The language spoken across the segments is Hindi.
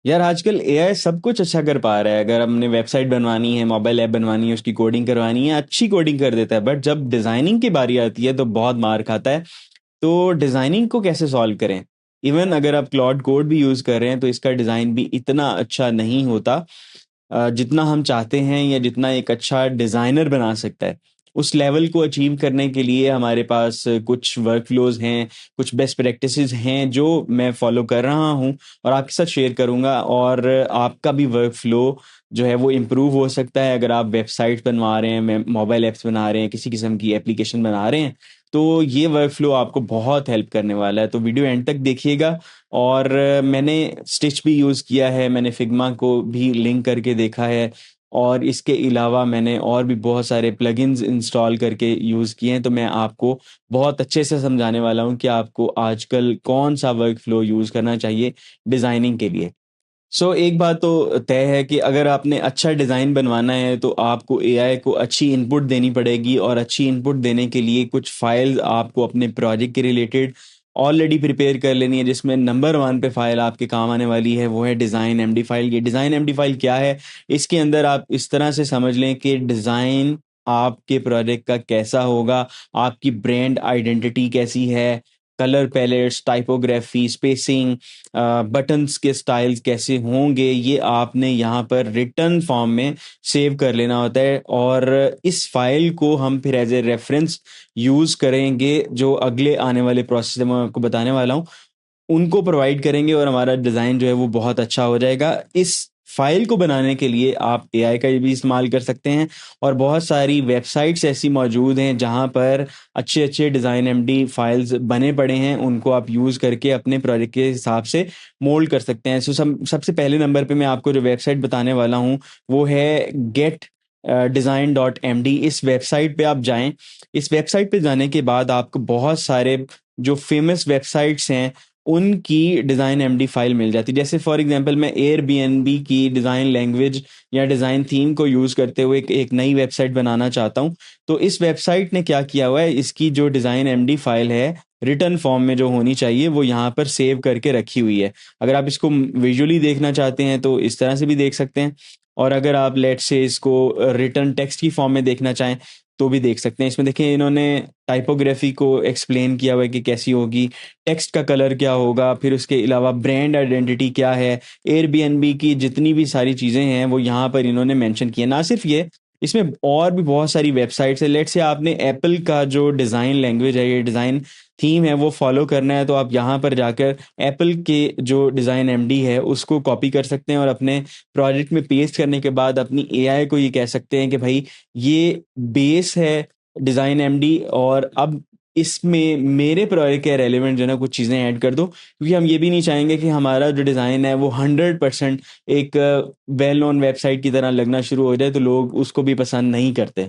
यार आजकल एआई सब कुछ अच्छा कर पा रहा है। अगर हमने वेबसाइट बनवानी है, मोबाइल ऐप बनवानी है, उसकी कोडिंग करवानी है, अच्छी कोडिंग कर देता है। बट जब डिजाइनिंग की बारी आती है तो बहुत मार खाता है। तो डिजाइनिंग को कैसे सॉल्व करें? इवन अगर आप क्लॉड कोड भी यूज कर रहे हैं तो इसका डिजाइन भी इतना अच्छा नहीं होता जितना हम चाहते हैं या जितना एक अच्छा डिजाइनर बना सकता है। उस लेवल को अचीव करने के लिए हमारे पास कुछ वर्कफ्लोज हैं, कुछ बेस्ट प्रैक्टिसेस हैं जो मैं फॉलो कर रहा हूं और आपके साथ शेयर करूंगा। और आपका भी वर्कफ्लो जो है वो इम्प्रूव हो सकता है अगर आप वेबसाइट बनवा रहे हैं, मोबाइल ऐप्स बना रहे हैं, किसी किस्म की एप्लीकेशन बना रहे हैं। तो ये वर्कफ्लो आपको बहुत हेल्प करने वाला है, तो वीडियो एंड तक देखिएगा। और मैंने स्टिच भी यूज़ किया है, मैंने फिग्मा को भी लिंक करके देखा है। और इसके अलावा मैंने और भी बहुत सारे प्लगइन्स इंस्टॉल करके यूज़ किए हैं। तो मैं आपको बहुत अच्छे से समझाने वाला हूँ कि आपको आजकल कौन सा वर्क फ्लो यूज़ करना चाहिए डिज़ाइनिंग के लिए। एक बात तो तय है कि अगर आपने अच्छा डिज़ाइन बनवाना है तो आपको एआई को अच्छी इनपुट देनी पड़ेगी, और अच्छी इनपुट देने के लिए कुछ फाइल्स आपको अपने प्रोजेक्ट के रिलेटेड ऑलरेडी प्रिपेयर कर लेनी है, जिसमें नंबर वन पे फाइल आपके काम आने वाली है वो है डिज़ाइन एमडी फाइल। ये डिज़ाइन एमडी फाइल क्या है? इसके अंदर आप इस तरह से समझ लें कि डिज़ाइन आपके प्रोजेक्ट का कैसा होगा, आपकी ब्रांड आइडेंटिटी कैसी है, colour pallets, typography, spacing, buttons के स्टाइल्स कैसे होंगे, ये आपने यहाँ पर रिटर्न फॉर्म में सेव कर लेना होता है। और इस फाइल को हम फिर एज ए रेफरेंस यूज़ करेंगे, जो अगले आने वाले प्रोसेस मैं आपको बताने वाला हूँ उनको प्रोवाइड करेंगे, और हमारा डिज़ाइन जो है वो बहुत अच्छा हो जाएगा। इस फाइल को बनाने के लिए आप एआई का भी इस्तेमाल कर सकते हैं, और बहुत सारी वेबसाइट्स ऐसी मौजूद हैं जहां पर अच्छे अच्छे डिज़ाइन एमडी फाइल्स बने पड़े हैं, उनको आप यूज़ करके अपने प्रोजेक्ट के हिसाब से मोल्ड कर सकते हैं। सबसे पहले नंबर पे मैं आपको जो वेबसाइट बताने वाला हूँ वो है गेट design.md। इस वेबसाइट पे आप जाएं। इस वेबसाइट पे जाने के बाद आपको बहुत सारे जो फेमस वेबसाइट्स हैं उनकी डिज़ाइन एमडी फाइल मिल जाती है। जैसे फॉर एग्जांपल मैं एयरबीएनबी की डिज़ाइन लैंग्वेज या डिज़ाइन थीम को यूज़ करते हुए एक नई वेबसाइट बनाना चाहता हूँ। तो इस वेबसाइट ने क्या किया हुआ है, इसकी जो डिज़ाइन एमडी फाइल है रिटर्न फॉर्म में जो होनी चाहिए वो यहाँ पर सेव करके रखी हुई है। अगर आप इसको विजुअली देखना चाहते हैं तो इस तरह से भी देख सकते हैं, और अगर आप लेट से इसको रिटर्न टेक्स्ट की फॉर्म में देखना चाहें तो भी देख सकते हैं। इसमें देखिए इन्होंने टाइपोग्राफी को एक्सप्लेन किया हुआ है कि कैसी होगी, टेक्स्ट का कलर क्या होगा, फिर उसके अलावा ब्रांड आइडेंटिटी क्या है, एयरबीएनबी की जितनी भी सारी चीज़ें हैं वो यहाँ पर इन्होंने मेंशन की है। ना सिर्फ ये, इसमें और भी बहुत सारी वेबसाइट्स है। लेट से आपने एप्पल का जो डिज़ाइन लैंग्वेज है, ये डिज़ाइन थीम है, वो फॉलो करना है तो आप यहाँ पर जाकर एप्पल के जो डिज़ाइन एमडी है उसको कॉपी कर सकते हैं, और अपने प्रोजेक्ट में पेस्ट करने के बाद अपनी एआई को ये कह सकते हैं कि भाई ये बेस है डिज़ाइन एमडी, और अब इसमें मेरे प्रोजेक्ट के रेलिवेंट जो है ना कुछ चीज़ें ऐड कर दो, क्योंकि हम ये भी नहीं चाहेंगे कि हमारा जो डिज़ाइन है वो 100% एक वेल नोन वेबसाइट की तरह लगना शुरू हो जाए, तो लोग उसको भी पसंद नहीं करते।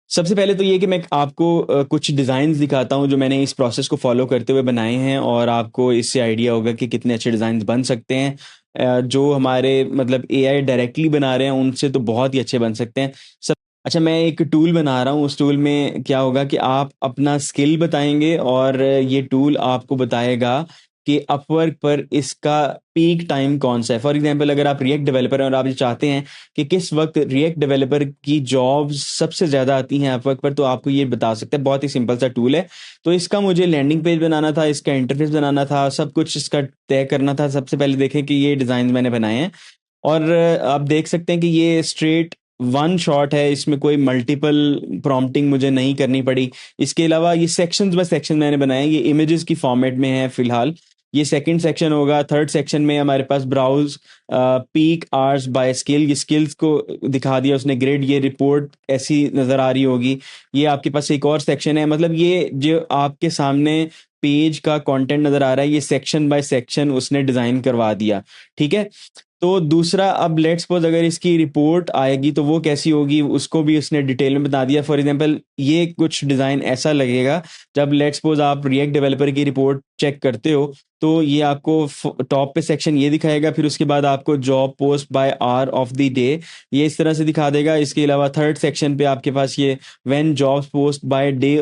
सबसे पहले तो ये कि मैं आपको कुछ डिज़ाइंस दिखाता हूँ जो मैंने इस प्रोसेस को फॉलो करते हुए बनाए हैं, और आपको इससे आइडिया होगा कि कितने अच्छे डिज़ाइंस बन सकते हैं। जो हमारे मतलब एआई डायरेक्टली बना रहे हैं उनसे तो बहुत ही अच्छे बन सकते हैं। सब अच्छा, मैं एक टूल बना रहा हूँ, उस टूल में क्या होगा कि आप अपना स्किल बताएंगे और ये टूल आपको बताएगा कि अपवर्क पर इसका पीक टाइम कौन सा है। फॉर एग्जांपल अगर आप रिएक्ट डेवलपर हैं और आप ये चाहते हैं कि किस वक्त रिएक्ट डेवलपर की जॉब्स सबसे ज़्यादा आती हैं अपवर्क पर, तो आपको ये बता सकते हैं। बहुत ही सिंपल सा टूल है। तो इसका मुझे लैंडिंग पेज बनाना था, इसका इंटरफेस बनाना था, सब कुछ इसका तय करना था। सबसे पहले देखें कि ये डिज़ाइन मैंने बनाए हैं, और आप देख सकते हैं कि ये स्ट्रेट वन शॉट है, इसमें कोई मल्टीपल प्रॉम्प्टिंग मुझे नहीं करनी पड़ी। इसके अलावा ये सेक्शंस बाय सेक्शन मैंने बनाए, ये इमेजेस की फॉर्मेट में है फिलहाल। ये सेकंड सेक्शन होगा। थर्ड सेक्शन में हमारे पास browse peak hours by skill, ये स्किल्स को दिखा दिया उसने, ग्रेड, ये रिपोर्ट ऐसी नज़र आ रही होगी। ये आपके पास एक और सेक्शन है, मतलब ये जो आपके सामने पेज का कंटेंट नज़र आ रहा है ये सेक्शन बाय सेक्शन उसने डिज़ाइन करवा दिया। ठीक है। तो दूसरा, अब लेट्स सपोज अगर इसकी रिपोर्ट आएगी तो वो कैसी होगी उसको भी उसने डिटेल में बता दिया। फॉर एग्जांपल ये कुछ डिज़ाइन ऐसा लगेगा, जब लेट्स सपोज आप रिएक्ट डेवलपर की रिपोर्ट चेक करते हो तो ये आपको टॉप पे सेक्शन ये दिखाएगा, फिर उसके बाद आपको job post by hour of the day ये इस तरह से दिखा देगा। इसके अलावा थर्ड सेक्शन पे आपके पास ये when jobs post by day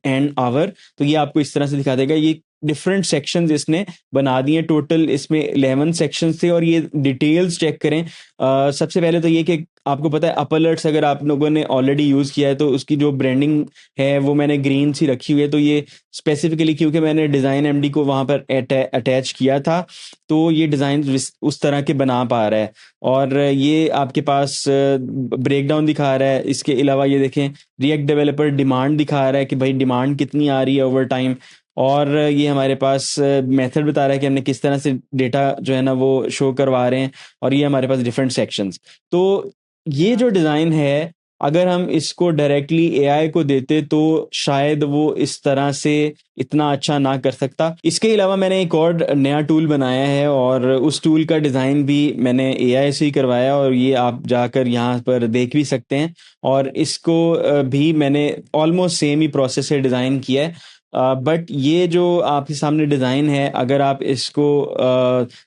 and hour, तो ये आपको इस तरह से दिखा देगा। ये डिफरेंट सेक्शंस इसने बना दिए। टोटल इसमें 11 सेक्शंस थे और ये डिटेल्स चेक करें। सबसे पहले तो ये कि आपको पता है अपलर्ट्स अगर आप लोगों ने ऑलरेडी यूज़ किया है तो उसकी जो ब्रांडिंग है वो मैंने ग्रीन सी रखी हुई है, तो ये स्पेसिफिकली क्योंकि मैंने डिज़ाइन एमडी को वहाँ पर अटैच किया था, तो ये डिज़ाइन उस तरह के बना पा रहा है। और ये आपके पास ब्रेकडाउन दिखा रहा है। इसके अलावा ये देखें, रिएक्ट डेवलपर डिमांड दिखा रहा है कि भाई डिमांड कितनी आ रही है ओवर टाइम। और ये हमारे पास मेथड बता रहा है कि हमने किस तरह से डेटा जो है ना वो शो करवा रहे हैं। और ये हमारे पास डिफरेंट सेक्शंस। तो ये जो डिज़ाइन है, अगर हम इसको डायरेक्टली एआई को देते तो शायद वो इस तरह से इतना अच्छा ना कर सकता। इसके अलावा मैंने एक और नया टूल बनाया है और उस टूल का डिज़ाइन भी मैंने एआई से ही करवाया, और ये आप जाकर यहाँ पर देख भी सकते हैं। और इसको भी मैंने ऑलमोस्ट सेम ही प्रोसेस से डिज़ाइन किया है। बट ये जो आपके सामने डिज़ाइन है, अगर आप इसको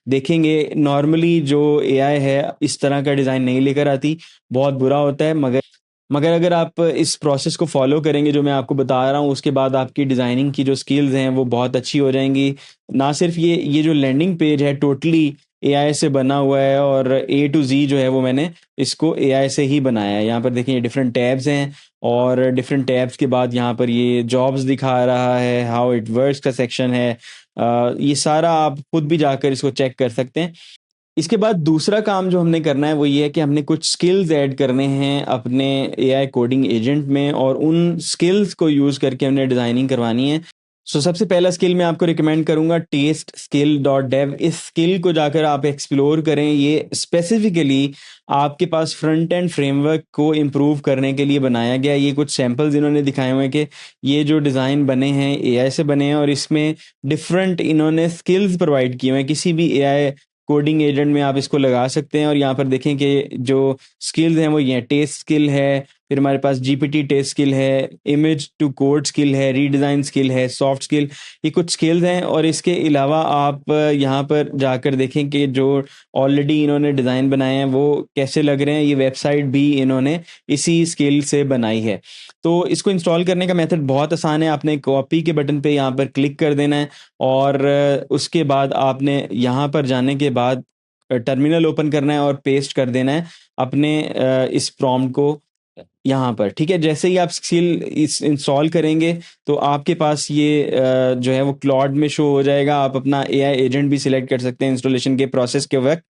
देखेंगे, नॉर्मली जो एआई है इस तरह का डिज़ाइन नहीं लेकर आती, बहुत बुरा होता है। मगर अगर आप इस प्रोसेस को फॉलो करेंगे जो मैं आपको बता रहा हूँ, उसके बाद आपकी डिज़ाइनिंग की जो स्किल्स हैं वो बहुत अच्छी हो जाएंगी। ना सिर्फ ये जो लैंडिंग पेज है टोटली एआई से बना हुआ है, और ए टू जी जो है वो मैंने इसको एआई से ही बनाया है। यहाँ पर देखिए डिफरेंट टैब्स हैं, और डिफरेंट टैब्स के बाद यहाँ पर ये जॉब्स दिखा रहा है, हाउ इट वर्क्स का सेक्शन है। ये सारा आप खुद भी जाकर इसको चेक कर सकते हैं। इसके बाद दूसरा काम जो हमने करना है वो ये है कि हमने कुछ स्किल्स ऐड करने हैं अपने एआई कोडिंग एजेंट में, और उन स्किल्स को यूज़ करके हमने डिज़ाइनिंग करवानी है। सो सबसे पहला स्किल मैं आपको रिकमेंड करूंगा टेस्ट स्किल डॉट डेव। इस स्किल को जाकर आप एक्सप्लोर करें। ये स्पेसिफिकली आपके पास फ्रंट एंड फ्रेमवर्क को इम्प्रूव करने के लिए बनाया गया। ये कुछ सैम्पल्स इन्होंने दिखाए हुए हैं कि ये जो डिज़ाइन बने हैं एआई से बने हैं, और इसमें डिफरेंट इन्होंने स्किल्स प्रोवाइड किए हुए हैं। किसी भी एआई कोडिंग एजेंट में आप इसको लगा सकते हैं। और यहाँ पर देखें कि जो स्किल्स हैं वो ये टेस्ट स्किल है, फिर हमारे पास जीपीटी टेस्ट स्किल है, इमेज टू कोड स्किल है, रीडिज़ाइन स्किल है, सॉफ्ट स्किल, ये कुछ स्किल्स हैं। और इसके अलावा आप यहाँ पर जाकर देखें कि जो ऑलरेडी इन्होंने डिज़ाइन बनाए हैं वो कैसे लग रहे हैं। ये वेबसाइट भी इन्होंने इसी स्किल से बनाई है। तो इसको इंस्टॉल करने का मेथड बहुत आसान है। आपने कॉपी के बटन पे यहाँ पर क्लिक कर देना है, और उसके बाद आपने यहाँ पर जाने के बाद टर्मिनल ओपन करना है और पेस्ट कर देना है अपने इस प्रॉम्प्ट को यहाँ पर। ठीक है, जैसे ही आप स्किल इस इंस्टॉल करेंगे तो आपके पास ये जो है वो क्लाउड में शो हो जाएगा। आप अपना एआई एजेंट भी सिलेक्ट कर सकते हैं इंस्टॉलेशन के प्रोसेस के वक्त।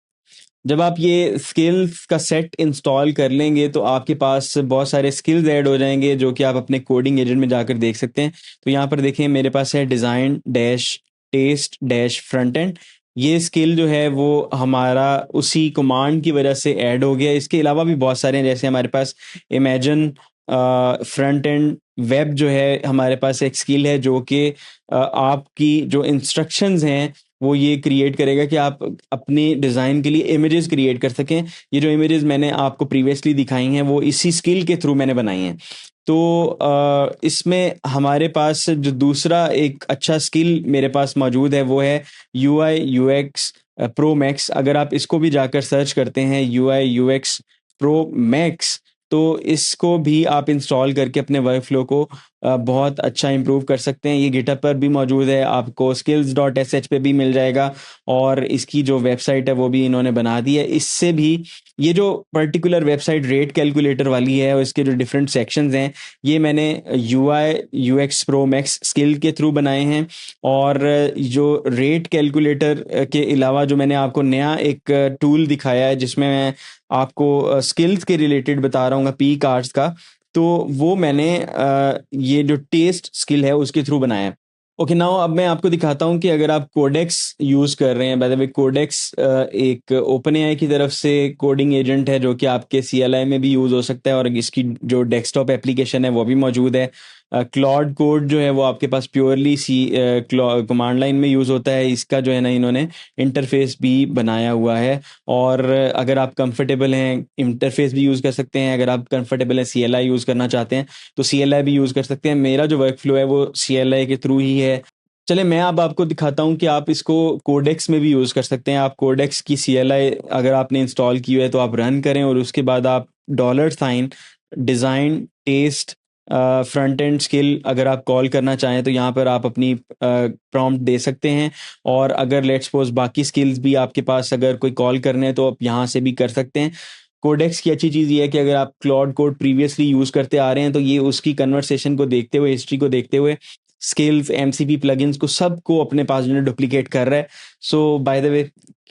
जब आप ये स्किल्स का सेट इंस्टॉल कर लेंगे तो आपके पास बहुत सारे स्किल्स ऐड हो जाएंगे जो कि आप अपने कोडिंग एजेंट में जाकर देख सकते हैं। तो यहाँ पर देखें, मेरे पास है design dash test dash front end. ये स्किल जो है वो हमारा उसी कमांड की वजह से ऐड हो गया। इसके अलावा भी बहुत सारे हैं, जैसे हमारे पास इमेजिन फ्रंट एंड वेब जो है, हमारे पास एक स्किल है जो कि आपकी जो इंस्ट्रक्शंस हैं वो ये क्रिएट करेगा कि आप अपनी डिज़ाइन के लिए इमेजेस क्रिएट कर सकें। ये जो इमेजेस मैंने आपको प्रीवियसली दिखाई हैं वो इसी स्किल के थ्रू मैंने बनाई हैं। तो इसमें हमारे पास जो दूसरा एक अच्छा स्किल मेरे पास मौजूद है वो है यूआई यूएक्स प्रो मैक्स। अगर आप इसको भी जाकर सर्च करते हैं यूआई यूएक्स प्रो मैक्स, तो इसको भी आप इंस्टॉल करके अपने वर्क फ्लो को बहुत अच्छा इंप्रूव कर सकते हैं। ये गिटहब पर भी मौजूद है, आपको skills.sh पे भी मिल जाएगा, और इसकी जो वेबसाइट है वो भी इन्होंने बना दी है। इससे भी ये जो पर्टिकुलर वेबसाइट रेट कैलकुलेटर वाली है और इसके जो डिफरेंट सेक्शंस हैं ये मैंने UI UX Pro Max skill के थ्रू बनाए हैं। और जो रेट कैलकुलेटर के अलावा जो मैंने आपको नया एक टूल दिखाया है जिसमें मैं आपको स्किल्स के रिलेटेड बता रहा हूँ पी कार्ड्स का, तो वो मैंने ये जो टेस्ट स्किल है उसके थ्रू बनाया है। ओके, नाउ अब मैं आपको दिखाता हूँ कि अगर आप कोडेक्स यूज़ कर रहे हैं, बाय द वे कोडेक्स एक ओपन एआई की तरफ से कोडिंग एजेंट है जो कि आपके CLI में भी यूज़ हो सकता है, और इसकी जो डेस्कटॉप एप्लीकेशन है वो भी मौजूद है। क्लॉड कोड जो है वो आपके पास प्योरली कमांड लाइन में यूज़ होता है। इसका जो है ना इन्होंने इंटरफेस भी बनाया हुआ है, और अगर आप कंफर्टेबल हैं इंटरफेस भी यूज़ कर सकते हैं। अगर आप कंफर्टेबल हैं CLI यूज़ करना चाहते हैं तो CLI भी यूज़ कर सकते हैं। मेरा जो वर्क फ्लो है वो CLI के थ्रू ही है। चले मैं अब आपको दिखाता हूँ कि आप इसको कोडेक्स में भी यूज़ कर सकते हैं। आप कोडेक्स की CLI अगर आपने इंस्टॉल की हुई है तो आप रन करें, और उसके बाद आप $साइन design test front end skill अगर आप कॉल करना चाहें तो यहाँ पर आप अपनी प्रॉम्प्ट दे सकते हैं। और अगर लेट्स सपोज बाकी स्किल्स भी आपके पास अगर कोई कॉल करने हैं तो आप यहाँ से भी कर सकते हैं। कोडेक्स की अच्छी चीज़ ये है कि अगर आप क्लॉड कोड प्रीवियसली यूज़ करते आ रहे हैं तो ये उसकी कन्वर्सेशन को देखते हुए, हिस्ट्री को देखते हुए, स्किल्स, एमसीपी प्लगइन्स को सबको अपने पास जो है डुप्लीकेट कर रहा है। सो बाय द वे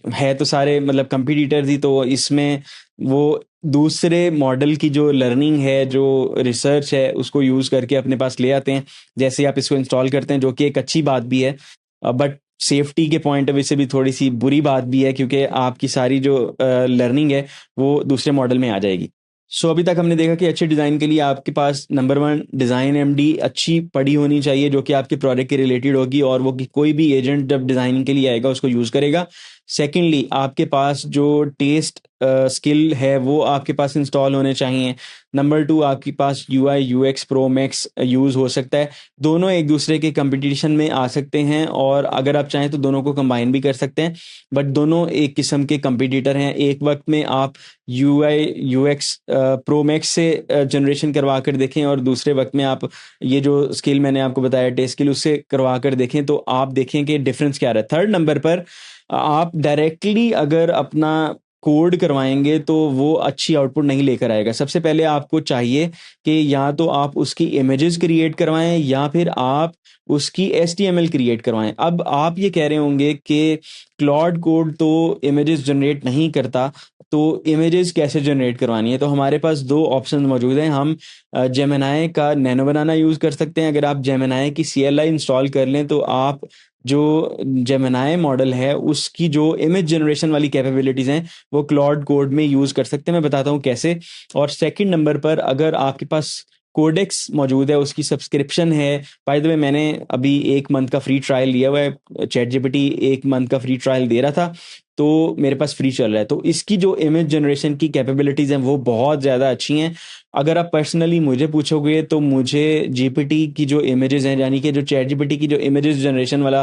है तो सारे मतलब कंपटीटर्स ही, तो इसमें वो दूसरे मॉडल की जो लर्निंग है, जो रिसर्च है, उसको यूज़ करके अपने पास ले आते हैं। जैसे आप इसको इंस्टॉल करते हैं, जो कि एक अच्छी बात भी है, बट सेफ्टी के पॉइंट ऑफ व्यू से भी थोड़ी सी बुरी बात भी है, क्योंकि आपकी सारी जो लर्निंग है वो दूसरे मॉडल में आ जाएगी। सो अभी तक हमने देखा कि अच्छे डिज़ाइन के लिए आपके पास नंबर 1 डिज़ाइन एमडी अच्छी पड़ी होनी चाहिए, जो कि आपके प्रोजेक्ट के रिलेटेड होगी और वो कि कोई भी एजेंट जब डिज़ाइनिंग के लिए आएगा उसको यूज़ करेगा। सेकेंडली, आपके पास जो टेस्ट स्किल है वो आपके पास इंस्टॉल होने चाहिए। नंबर 2, आपके पास UI UX pro max use हो सकता है। दोनों एक दूसरे के कंपटीशन में आ सकते हैं और अगर आप चाहें तो दोनों को कंबाइन भी कर सकते हैं, बट दोनों एक किस्म के कंपटीटर हैं। एक वक्त में आप यूआई यूएक्स प्रो मैक्स से जनरेशन करवा कर देखें और दूसरे वक्त में आप ये जो स्किल मैंने आपको बताया टेस्ट स्किल, उससे करवा कर देखें, तो आप देखें कि डिफरेंस क्या रहा है। थर्ड नंबर पर आप डायरेक्टली अगर अपना कोड करवाएंगे तो वो अच्छी आउटपुट नहीं लेकर आएगा। सबसे पहले आपको चाहिए कि या तो आप उसकी इमेजेस क्रिएट करवाएं या फिर आप उसकी एचटीएमएल क्रिएट करवाएं। अब आप ये कह रहे होंगे कि क्लॉड कोड तो इमेजेस जनरेट नहीं करता, तो इमेजेस कैसे जनरेट करवानी है? तो हमारे पास दो ऑप्शन मौजूद हैं। हम जेमिनाई का नैनो बनाना यूज़ कर सकते हैं। अगर आप जेमिनाई की CLI इंस्टॉल कर लें तो आप जो जेमिनाई मॉडल है उसकी जो इमेज जनरेशन वाली कैपेबिलिटीज़ हैं वो क्लॉड कोड में यूज़ कर सकते हैं। मैं बताता हूँ कैसे। और सेकंड नंबर पर अगर आपके पास कोडेक्स मौजूद है, उसकी सब्सक्रिप्शन है। बाय द वे मैंने अभी 1 मंथ का फ्री ट्रायल लिया हुआ है। चैटजीपीटी 1 मंथ का फ्री ट्रायल दे रहा था, तो मेरे पास फ्री चल रहा है। तो इसकी जो इमेज जनरेशन की कैपेबिलिटीज़ हैं वो बहुत ज़्यादा अच्छी हैं। अगर आप पर्सनली मुझे पूछोगे तो मुझे जीपीटी की जो इमेजेस हैं, यानी कि जो चैट जीपीटी की जो इमेजेस जनरेशन वाला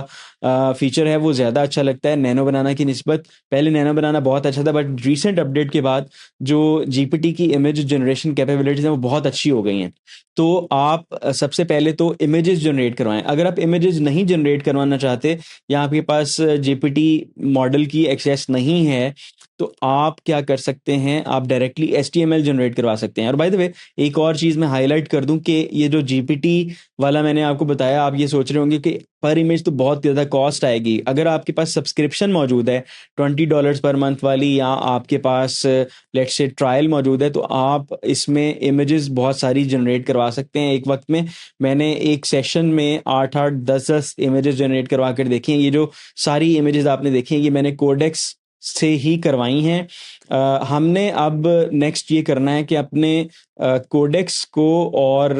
फीचर है वो ज़्यादा अच्छा लगता है नैनो बनाना की निस्बत। पहले नैनो बनाना बहुत अच्छा था, बट रिसेंट अपडेट के बाद जो जीपीटी की इमेज जनरेशन कैपेबिलिटीज़ हैं वो बहुत अच्छी हो गई हैं। तो आप सबसे पहले तो इमेजेस जनरेट करवाएं। अगर आप इमेजेस नहीं जनरेट करवाना चाहते या आपके पास जीपीटी मॉडल की एक्सेस नहीं है, तो आप क्या कर सकते हैं, आप डायरेक्टली HTML जनरेट करवा सकते हैं। और बाय द वे एक और चीज़ मैं हाईलाइट कर दूं कि ये जो जीपीटी वाला मैंने आपको बताया, आप ये सोच रहे होंगे कि पर इमेज तो बहुत ज़्यादा कॉस्ट आएगी। अगर आपके पास सब्सक्रिप्शन मौजूद है $20 पर मंथ वाली, या आपके पास लेट्स से ट्रायल मौजूद है, तो आप इसमें इमेजेस बहुत सारी जनरेट करवा सकते हैं एक वक्त में। मैंने एक सेशन में 8-8, 10-10 इमेजेस जनरेट करवा कर देखी हैं। ये जो सारी इमेजेस आपने देखी हैं ये मैंने कोडेक्स से ही करवाई हैं। हमने अब नेक्स्ट ये करना है कि अपने कोडेक्स को और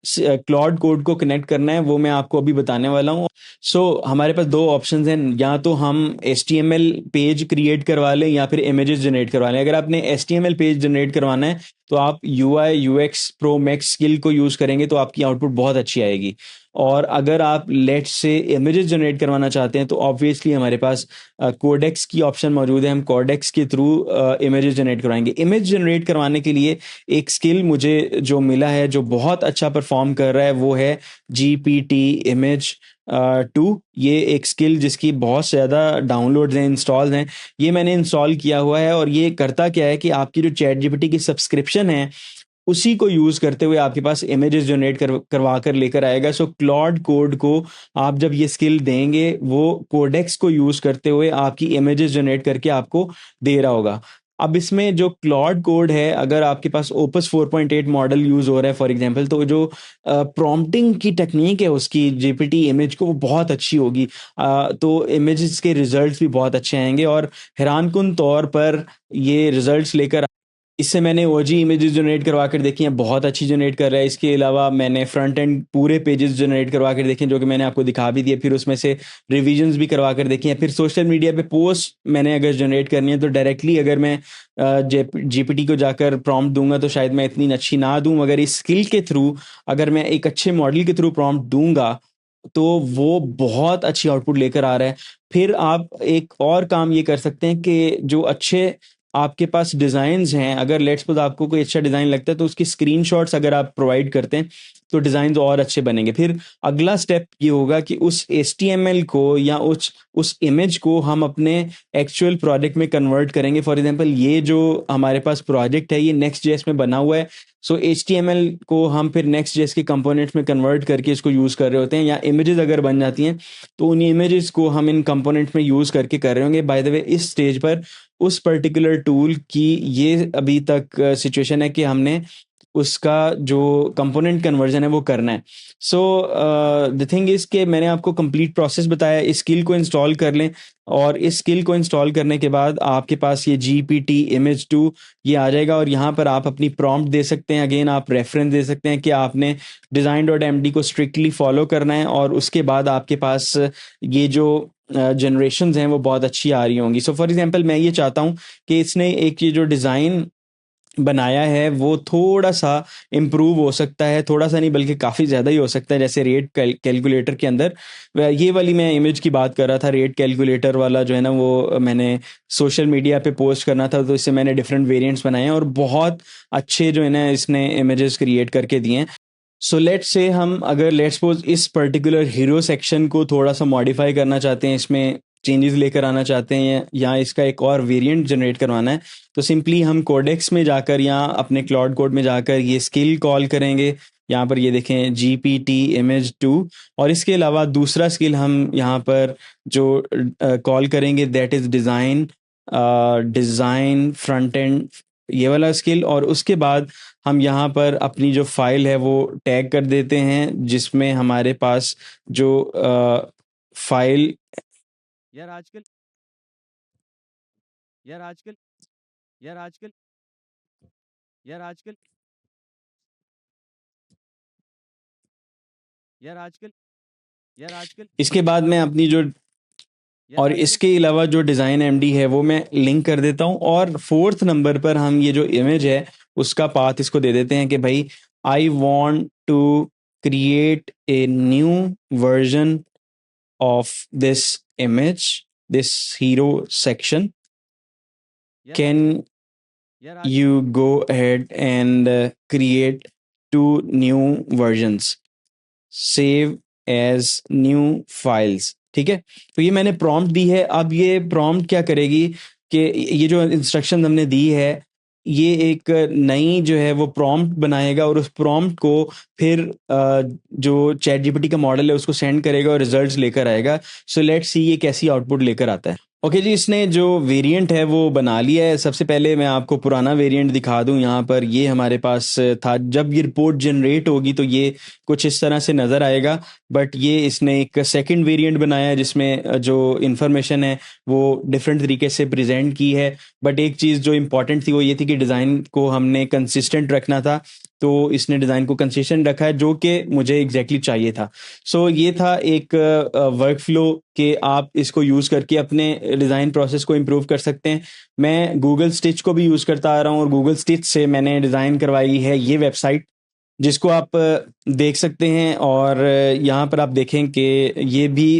क्लॉड कोड को कनेक्ट करना है, वो मैं आपको अभी बताने वाला हूँ। सो हमारे पास दो ऑप्शंस हैं, या तो हम HTML पेज क्रिएट करवा लें या फिर इमेजेस जनरेट करवा लें। अगर आपने HTML पेज जनरेट करवाना है तो आप UI UX pro max skill को यूज़ करेंगे तो आपकी आउटपुट बहुत अच्छी आएगी। और अगर आप लेट्स से इमेजेस जनरेट करवाना चाहते हैं तो ऑब्वियसली हमारे पास कोडेक्स की ऑप्शन मौजूद है। हम कोडेक्स के थ्रू इमेजेस जनरेट करवाएंगे। इमेज जनरेट करवाने के लिए एक स्किल मुझे जो मिला है जो बहुत अच्छा परफॉर्म कर रहा है वो है GPT इमेज 2। ये एक स्किल जिसकी बहुत ज़्यादा डाउनलोड्स हैं, इंस्टॉल्स हैं। ये मैंने इंस्टॉल किया हुआ है और ये करता क्या है कि आपकी जो चैट जीपीटी की सब्सक्रिप्शन है उसी को यूज़ करते हुए आपके पास इमेजेस जनरेट करवा कर लेकर आएगा। सो क्लॉड कोड को आप जब ये स्किल देंगे वो कोडेक्स को यूज़ करते हुए आपकी इमेजेस जनरेट करके आपको दे रहा होगा। अब इसमें जो क्लॉड कोड है, अगर आपके पास ओपस 4.8 मॉडल यूज़ हो रहा है फॉर एग्जांपल, तो जो प्रॉम्प्टिंग की टेक्निक है उसकी जीपीटी इमेज को वो बहुत अच्छी होगी। तो इमेजेस के रिजल्ट्स भी बहुत अच्छे आएंगे और हैरानकुन तौर पर ये रिजल्ट्स लेकर, इससे मैंने ओजी इमेजेस जनरेट करवा कर देखी हैं, बहुत अच्छी जनरेट कर रहा है। इसके अलावा मैंने फ्रंट एंड पूरे पेजेस जनरेट करवा कर देखे जो कि मैंने आपको दिखा भी दिए, फिर उसमें से रिविजन्स भी करवा कर देखी हैं। फिर सोशल मीडिया पे पोस्ट मैंने अगर जनरेट करनी है तो डायरेक्टली अगर मैं जीपीटी को जाकर प्रॉम्प्ट दूंगा तो शायद मैं इतनी अच्छी ना दूं, मगर इस स्किल के थ्रू अगर मैं एक अच्छे मॉडल के थ्रू प्रॉम्प्ट दूंगा तो वो बहुत अच्छी आउटपुट लेकर आ रहा है। फिर आप एक और काम ये कर सकते हैं कि जो अच्छे आपके पास डिज़ाइंस हैं, अगर लेट्स सपोज आपको कोई अच्छा डिज़ाइन लगता है तो उसकी स्क्रीनशॉट्स अगर आप प्रोवाइड करते हैं तो डिज़ाइन और अच्छे बनेंगे। फिर अगला स्टेप ये होगा कि उस HTML को या उस इमेज को हम अपने एक्चुअल प्रोजेक्ट में कन्वर्ट करेंगे। फॉर एग्जांपल ये जो हमारे पास प्रोजेक्ट है ये Next.js में बना हुआ है, सो HTML को हम फिर Next.js के कंपोनेंट्स में कन्वर्ट करके इसको यूज़ कर रहे होते हैं, या इमेजेस अगर बन जाती हैं तो उन इमेजेस को हम इन कंपोनेंट्स में यूज़ करके कर रहे होंगे। बाय द वे इस स्टेज पर उस पर्टिकुलर टूल की ये अभी तक सिचुएशन है कि हमने उसका जो कंपोनेंट कन्वर्जन है वो करना है। सो द थिंग इज़ कि मैंने आपको कंप्लीट प्रोसेस बताया। इस स्किल को इंस्टॉल कर लें और इस स्किल को इंस्टॉल करने के बाद आपके पास ये GPT इमेज 2 ये आ जाएगा और यहाँ पर आप अपनी प्रॉम्प्ट दे सकते हैं। अगेन आप रेफरेंस दे सकते हैं कि आपने design.md को स्ट्रिक्टली फॉलो करना है और उसके बाद आपके पास ये जो जनरेशंस हैं वो बहुत अच्छी आ रही होंगी। सो फॉर एग्जांपल मैं ये चाहता हूँ कि इसने एक ये जो डिज़ाइन बनाया है वो थोड़ा-सा इम्प्रूव हो सकता है, थोड़ा-सा नहीं बल्कि काफ़ी ज़्यादा ही हो सकता है। जैसे रेट कैलकुलेटर के अंदर ये वाली मैं इमेज की बात कर रहा था, रेट कैलकुलेटर वाला जो है ना वो मैंने सोशल मीडिया पे पोस्ट करना था, तो इससे मैंने डिफरेंट वेरिएंट्स बनाए हैं और बहुत अच्छे जो है ना इसने इमेजेस क्रिएट करके दिए हैं। सो लेट्स से हम अगर लेट्स सपोज इस पर्टिकुलर हीरो सेक्शन को थोड़ा-सा मॉडिफाई करना चाहते हैं, इसमें चेंजेस लेकर आना चाहते हैं या इसका एक और वेरिएंट जनरेट करवाना है, तो सिंपली हम कोडेक्स में जाकर या अपने क्लाउड कोड में जाकर ये स्किल कॉल करेंगे। यहाँ पर ये देखें GPT इमेज 2, और इसके अलावा दूसरा स्किल हम यहाँ पर जो कॉल करेंगे that is design front end, ये वाला स्किल। और उसके बाद हम यहाँ पर अपनी जो फाइल है वो टैग कर देते हैं जिसमें हमारे पास जो फाइल यार आजकल यार आजकल यार आजकल यार आजकल यार आजकल यार आजकल इसके बाद मैं अपनी जो और इसके अलावा जो डिज़ाइन MD है वो मैं लिंक कर देता हूँ। और फोर्थ नंबर पर हम ये जो इमेज है उसका पाथ इसको दे देते हैं कि भाई I want to create a new version of this image, this hero section. Can you go ahead and create 2 new versions? Save as new files. ठीक है, तो ये मैंने प्रॉम्प्ट दी है। अब ये प्रॉम्प्ट क्या करेगी कि ये जो इंस्ट्रक्शन हमने दी है ये एक नई जो है वो प्रॉम्प्ट बनाएगा और उस प्रॉम्प्ट को फिर जो ChatGPT का मॉडल है उसको सेंड करेगा और रिजल्ट्स लेकर आएगा। सो लेट्स सी ये कैसी आउटपुट लेकर आता है। ओके जी, इसने जो वेरिएंट है वो बना लिया है। सबसे पहले मैं आपको पुराना वेरिएंट दिखा दूं। यहाँ पर ये हमारे पास था, जब ये रिपोर्ट जनरेट होगी तो ये कुछ इस तरह से नज़र आएगा। बट ये इसने एक सेकंड वेरिएंट बनाया है जिसमें जो इन्फॉर्मेशन है वो डिफरेंट तरीके से प्रेजेंट की है। बट एक चीज़ जो इम्पॉर्टेंट थी वो ये थी कि डिज़ाइन को हमने कंसिस्टेंट रखना था, तो इसने डिज़ाइन को कंसिस्टेंट रखा है जो कि मुझे एग्जैक्टली चाहिए था। सो ये था एक वर्क फ्लो कि आप इसको यूज़ करके अपने डिज़ाइन प्रोसेस को इम्प्रूव कर सकते हैं। मैं गूगल स्टिच को भी यूज़ करता आ रहा हूँ और गूगल स्टिच से मैंने डिज़ाइन करवाई है ये वेबसाइट, जिसको आप देख सकते हैं। और यहाँ पर आप देखें कि ये भी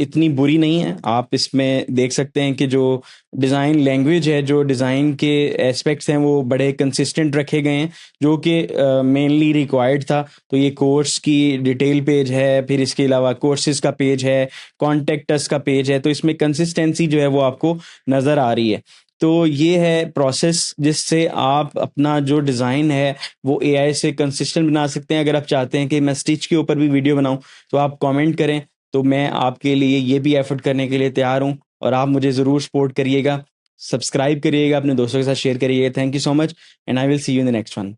इतनी बुरी नहीं है। आप इसमें देख सकते हैं कि जो डिज़ाइन लैंग्वेज है, जो डिज़ाइन के एस्पेक्ट्स हैं वो बड़े कंसिस्टेंट रखे गए हैं जो कि मेनली रिक्वायर्ड था। तो ये कोर्स की डिटेल पेज है, फिर इसके अलावा कोर्सेज का पेज है, कॉन्टेक्ट अस का पेज है, तो इसमें कंसिस्टेंसी जो है वो आपको नज़र आ रही है। तो ये है प्रोसेस जिससे आप अपना जो डिज़ाइन है वो AI से कंसिस्टेंट बना सकते हैं। अगर आप चाहते हैं कि मैं स्टिच के ऊपर भी वीडियो बनाऊं तो आप कमेंट करें, तो मैं आपके लिए ये भी एफर्ट करने के लिए तैयार हूं। और आप मुझे ज़रूर सपोर्ट करिएगा, सब्सक्राइब करिएगा, अपने दोस्तों के साथ शेयर करिएगा। Thank you so much and I will see you in the next one.